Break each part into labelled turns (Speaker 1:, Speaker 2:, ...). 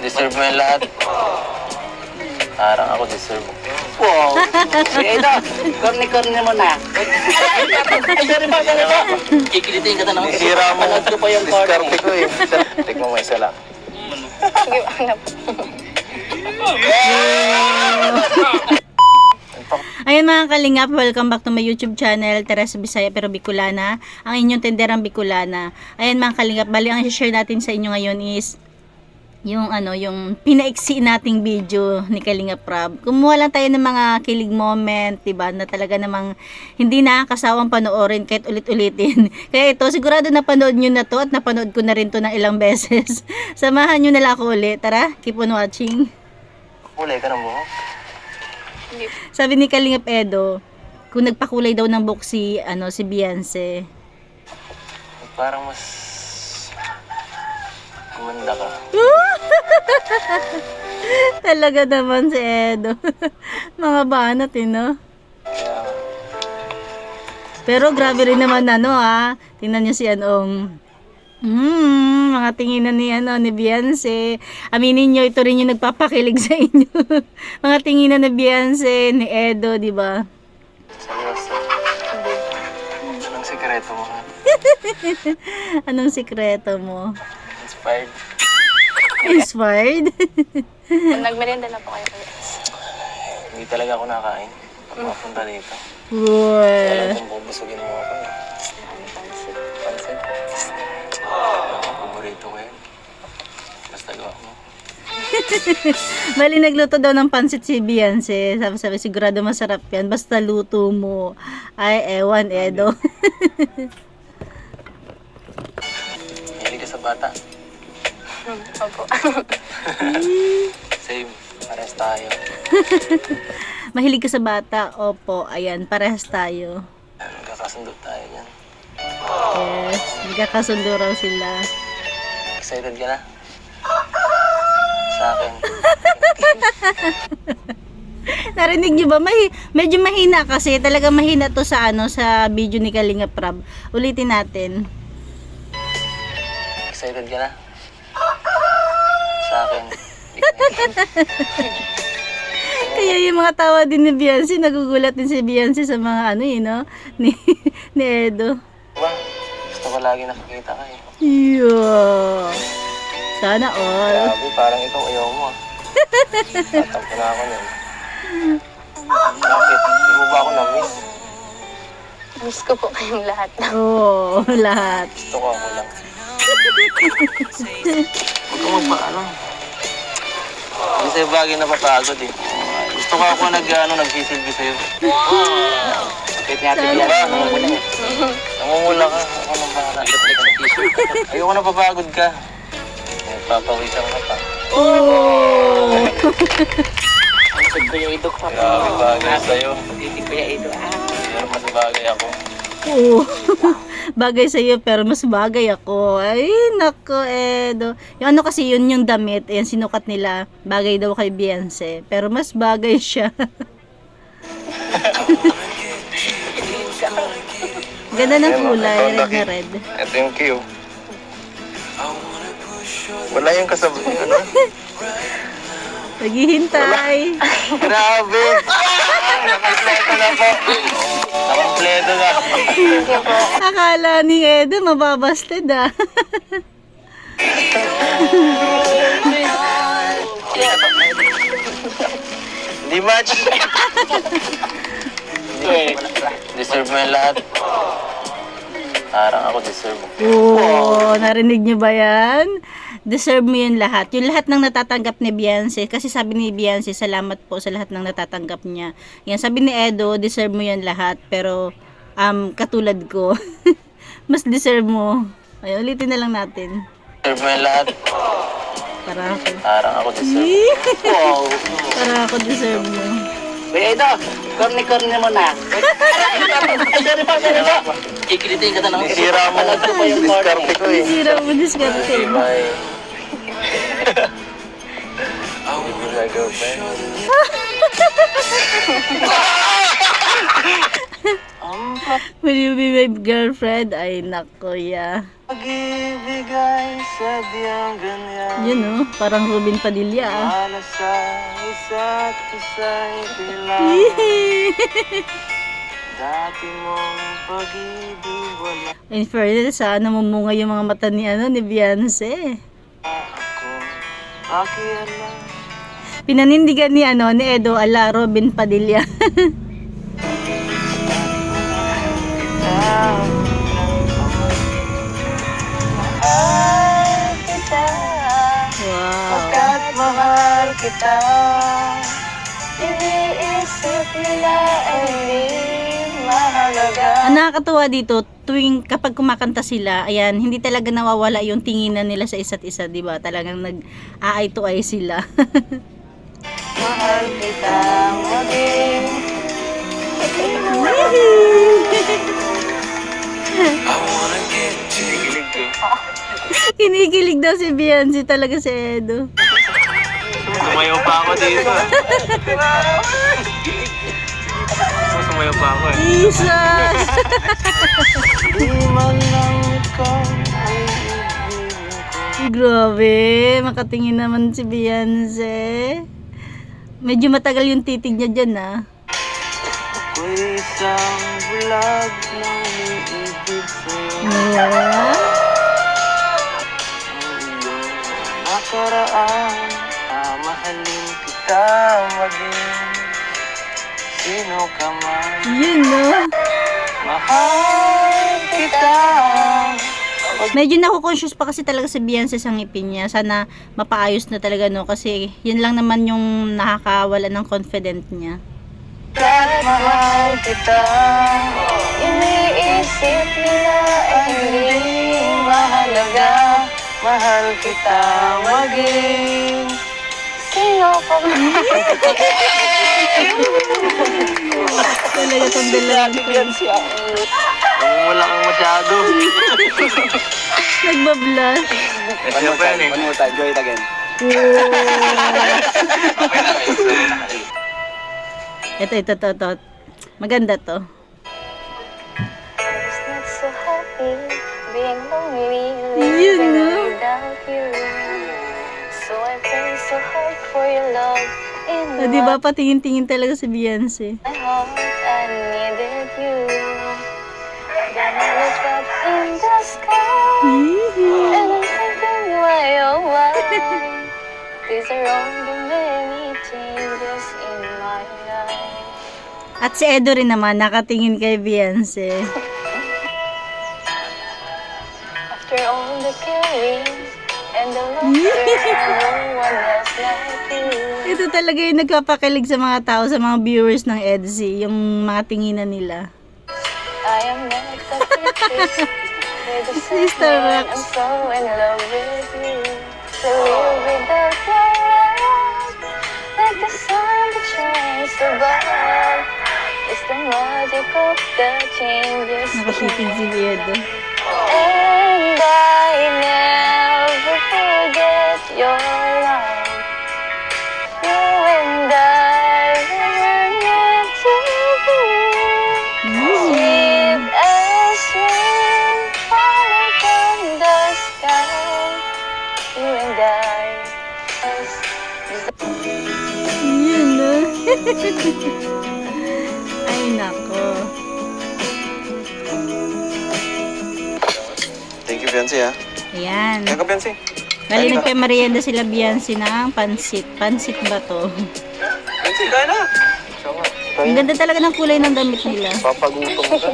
Speaker 1: Deserve mo yung lahat. Parang ako deserve mo.
Speaker 2: Wow. Sige ito. Corny mo na. Ay, sorry pa. Kikilitin ka na naman.
Speaker 1: Sira mo.
Speaker 2: Panood ko pa yung
Speaker 1: Diskarte ko eh. Tignan mo isa lang.
Speaker 3: Ayun mga kalingap, welcome back to my YouTube channel, Teresa Bisaya pero Bicolana, ang inyong tenderang Bicolana. Ayun mga kalingap, bali ang i-share natin sa inyo ngayon is yung pinaiksi nating video ni Kalingap Rab. Kumuha lang tayo ng mga kilig moment, diba, na talaga namang hindi nakakasawang panoorin kahit ulit-ulitin. Kaya ito, sigurado napanood nyo na to at napanood ko na rin to ng ilang beses. Samahan nyo na lang ako ulit. Tara, keep on watching.
Speaker 1: Kulay ka ng buhok.
Speaker 3: Sabi ni Kalingap Edo, kung nagpakulay daw ng buhok si Beyonce.
Speaker 1: Parang mas gumanda ka.
Speaker 3: Talaga naman si Edo. Mga banat no?
Speaker 1: Kaya,
Speaker 3: Pero grabe rin naman tingnan niyo si mga tinginan ni Beyonce. Aminin niyo, ito rin yung nagpapakilig sa inyo. Mga tinginan ni Beyonce, ni Edo, di ba?
Speaker 1: seryoso. Anong sikreto mo? Ha?
Speaker 3: Anong sikreto mo?
Speaker 1: Inspired.
Speaker 3: Inspired?
Speaker 4: Nagmerienda na po kayo kuya.
Speaker 1: Hindi talaga ako nakain. Pag mapunta dito.
Speaker 3: Wow.
Speaker 1: Alam kong bubusugin mo ako eh.
Speaker 4: Ano pansit?
Speaker 1: Pansit. Paborito ko yan. Basta gawa mo.
Speaker 3: Bali nagluto daw ng pansit si Beyonce. Sabi sigurado masarap yan. Basta luto mo. Ay, ewan, Edo.
Speaker 1: Hilig ka sa bata.
Speaker 4: Opo.
Speaker 1: Same. Pares tayo.
Speaker 3: Mahilig ka sa bata? Opo, ayan, parehas tayo.
Speaker 1: Magkakasundo tayo yan.
Speaker 3: Yes, magkakasundo raw sila.
Speaker 1: Excited ka na? Sa akin.
Speaker 3: Narinig niyo ba? Medyo mahina kasi. Talaga mahina to sa sa video ni Kalingap Rab. Ulitin natin.
Speaker 1: Excited ka na? Sa akin.
Speaker 3: Kaya yung mga tawa din ni Beyonce, nagugulat din si Beyonce sa mga ni Edo.
Speaker 1: Diba? Gusto ko lagi nakikita ka eh.
Speaker 3: Yeah. Sana all.
Speaker 1: Grabe, parang ikaw ayaw mo ah. Tatampo na ako nun. Bakit? Hindi mo ba ako na-miss?
Speaker 4: Miss ko po kayong lahat.
Speaker 3: Oo, lahat.
Speaker 1: Gusto ko ako lang. Huwag kang magpaano. Hindi sa'yo bagay napapagod eh. Gusto ko ako nagsisilbi sa'yo.
Speaker 2: Kapit ni Ate
Speaker 1: Ano
Speaker 2: Bian.
Speaker 1: ba? Namumula ka. Ako nang bahala. Ayoko napapagod ka. Papawisan ka pa.
Speaker 3: Oh!
Speaker 2: Ang sud ko yung idok pa.
Speaker 1: Grabe bagay sa'yo.
Speaker 2: Pagtitig ko yung idok.
Speaker 1: Pero mas bagay ako.
Speaker 3: Oo. Bagay sa iyo pero mas bagay ako. Ay, nako, Edo. Yung kasi yun yung damit, ayan sinukat nila. Bagay daw kay Beyonce, pero mas bagay siya. Ganda ng kulay, red na red.
Speaker 1: Ito yung cue. Wala yung kasabay.
Speaker 3: Naghihintay.
Speaker 1: Grabe! Nakampleto na po. Nakampleto na.
Speaker 3: Akala ni Edo mababasted
Speaker 1: Hindi match. Deserve mo yung lahat. Parang ako deserve mo.
Speaker 3: Oo, narinig niyo ba yan? Deserve mo yun lahat. Yung lahat ng natatanggap ni Beyonce. Kasi sabi ni Beyonce, salamat po sa lahat ng natatanggap niya. Yan, sabi ni Edo, deserve mo yun lahat. Pero, katulad ko, mas deserve mo. Ay, ulitin na lang natin.
Speaker 1: Deserve mo yung lahat. Parang ako deserve mo.
Speaker 2: Wow.
Speaker 3: Para ako deserve mo.
Speaker 2: Kuya ito. Corny mo na. Ay, sorry pa. Kikilitin ka na naman.
Speaker 1: Sira mo.
Speaker 2: Panood ko pa yung
Speaker 1: Diskarte ko eh.
Speaker 3: Sira mo diskarte.
Speaker 1: Bye. Give me my girlfriend.
Speaker 3: Will you be my girlfriend? Ay, nako, ya.
Speaker 1: Pag-ibigay sadyang ganyan.
Speaker 3: Yun oh, parang Ruben Padilla ah.
Speaker 1: Wala sa isa't isa'y kailangan.
Speaker 3: Yee!
Speaker 1: Dati mong pag-ibig wala
Speaker 3: In fairness ha, namumunga yung mga mata ni ni Beyonce.
Speaker 1: ako. Pakialam.
Speaker 3: Pinanindigan ni ni Edo ala Robin Padilla.
Speaker 4: Mahal kita,
Speaker 3: Wow.
Speaker 1: Pagkat mahal kita.
Speaker 4: iniisip nila ay di mahalaga.
Speaker 3: Ang nakakatuwa dito, tuwing kapag kumakanta sila, ayan, hindi talaga nawawala yung tinginan nila sa isa't isa, di ba? Talagang nag-eye to eye sila.
Speaker 1: Mahal kita maging.
Speaker 3: Kinikilig daw si Beyonce talaga si Edo.
Speaker 1: Sumayaw pa ako dito. Sumayaw pa ako
Speaker 3: Jesus!
Speaker 1: Di man lang ikaw ay ibigin ko.
Speaker 3: Grabe, makatingin naman si Beyonce. Medyo matagal yung titig niya dyan ah.
Speaker 1: Ako'y isang bulag ng umiibig sa'yo.
Speaker 3: Yeah.
Speaker 1: Ang iyong nakaraan, mahalin kita maging sino ka man.
Speaker 3: Yun no.
Speaker 1: Mahal kita.
Speaker 3: Medyo naku-conscious pa kasi talaga si Beyonce sa ngipin niya. Sana mapaayos na talaga no kasi yun lang naman yung nakakawala ng confident niya.
Speaker 1: Kahit mahal kita.
Speaker 4: Iniisip nila ay hindi mahalaga.
Speaker 1: Mahal kita maging.
Speaker 4: Sino ka ba?
Speaker 3: Talaga tong dalawang to.
Speaker 1: Wala kang masyado.
Speaker 3: Nagbablush.
Speaker 1: Ano pa yan eh?
Speaker 2: One more time, do it again.
Speaker 3: Ito. Maganda to.
Speaker 4: It's not so happy being lonely,
Speaker 3: Yun,
Speaker 4: living
Speaker 3: no?
Speaker 4: without you. So I pray so hard for your love in
Speaker 3: Di ba patingin-tingin talaga si Beyonce.
Speaker 4: my heart. I needed you. Then I looked up in the sky, and I'm thinking why oh why these are all the many changes in my life.
Speaker 3: At si Edo rin naman nakatingin kay Beyonce.
Speaker 4: After all the caring and the laughter, no one else like you.
Speaker 3: Ito talaga yung nagpapakilig sa mga tao, sa mga viewers ng EDC, yung mga tinginan nila.
Speaker 4: I am not the picture with the
Speaker 3: Sister
Speaker 4: sun.
Speaker 3: Rox.
Speaker 4: I'm so in love with you. To live without your love, like the sun that shines above. It's the magic of the changes.
Speaker 3: Nakatitig si Edo.
Speaker 4: And I never forget your love. You and I were meant to be. Sweet as rain falling from the sky. You and I.
Speaker 3: Yun no. Ay nako.
Speaker 1: Thank you, Beyonce ha.
Speaker 3: Ayan.
Speaker 1: Ka, Beyonce.
Speaker 3: Bali nagpe-merienda sila Beyonce ng pansit. Pansit ba to?
Speaker 1: Beyonce, kaya na.
Speaker 3: Ang ganda talaga ng kulay ng damit nila.
Speaker 1: Papagutom ka.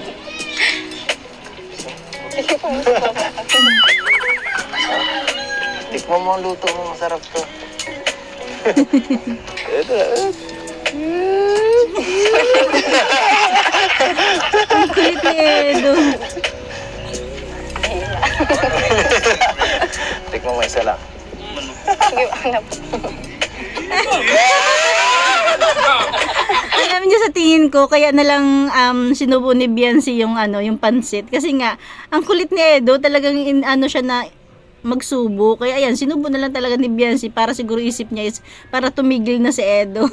Speaker 1: Tikman mo ang luto mo, masarap to.
Speaker 3: Ang kulit ni Edo.
Speaker 1: Tikman mo isa lang.
Speaker 4: Sige, ano po?
Speaker 3: Alam niyo sa tingin ko, kaya na lang sinubo ni Beyonce yung yung pansit. Kasi nga, ang kulit ni Edo, talagang siya na magsubo. Kaya ayan, sinubo na lang talaga ni Beyonce para siguro isip niya is para tumigil na si Edo.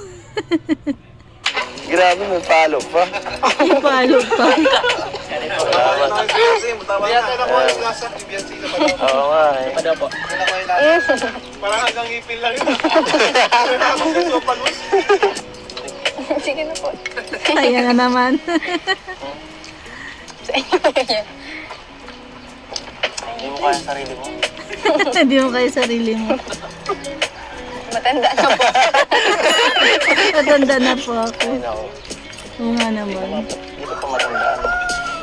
Speaker 1: Grabe, may palo pa.
Speaker 3: May palo pa.
Speaker 1: Oo nga eh.
Speaker 2: Parang hanggang ipil lang yun.
Speaker 4: Sige na po.
Speaker 3: Kaya nga naman.
Speaker 4: Sa inyo po yan.
Speaker 1: Hindi mo kaya sarili mo.
Speaker 3: Hindi mo kaya sarili mo.
Speaker 4: Matanda na po.
Speaker 3: Matanda na po ako.
Speaker 1: Ay, naku.
Speaker 3: Oo nga naman.
Speaker 1: Hindi ko pa matandaan.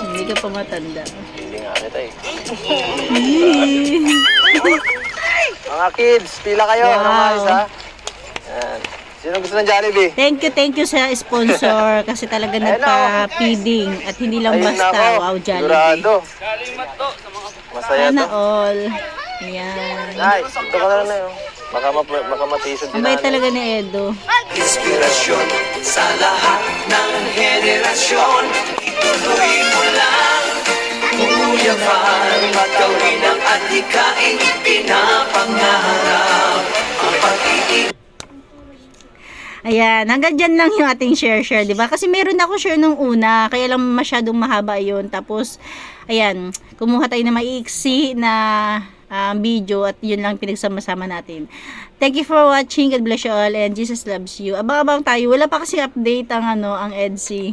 Speaker 3: Hindi ka pa matanda.
Speaker 1: Hindi nga kita eh.
Speaker 3: Yee.
Speaker 1: Mga kids, pila kayo.
Speaker 3: Wow.
Speaker 1: Namayos ha. Yan. Sino gusto ng Jollibee?
Speaker 3: Thank you sa sponsor kasi talaga nagpa-feeding at hindi lang
Speaker 1: Ayun
Speaker 3: basta.
Speaker 1: na ako.
Speaker 3: Wow, Jollibee.
Speaker 1: Sigurado. Masaya
Speaker 3: Sana
Speaker 1: to.
Speaker 3: all. Ayan.
Speaker 1: Ay, ito ka na yun. Baka matisod din
Speaker 3: Ang bait
Speaker 1: natin.
Speaker 3: talaga ni Edo.
Speaker 5: Inspirasyon sa lahat ng henerasyon. Ituloy mo lang, umuyaman, gawin ang adhikain, pinapangarap. Ang pag-ibig.
Speaker 3: Ayan, hanggang dyan lang yung ating share, di ba? Kasi meron ako share nung una, kaya lang masyadong mahaba yun. Tapos, ayan, kumuha tayo na maiiksi na video at yun lang pinagsama-sama natin. Thank you for watching. God bless you all and Jesus loves you. Abang-abang tayo. Wala pa kasi update ang ang EDC.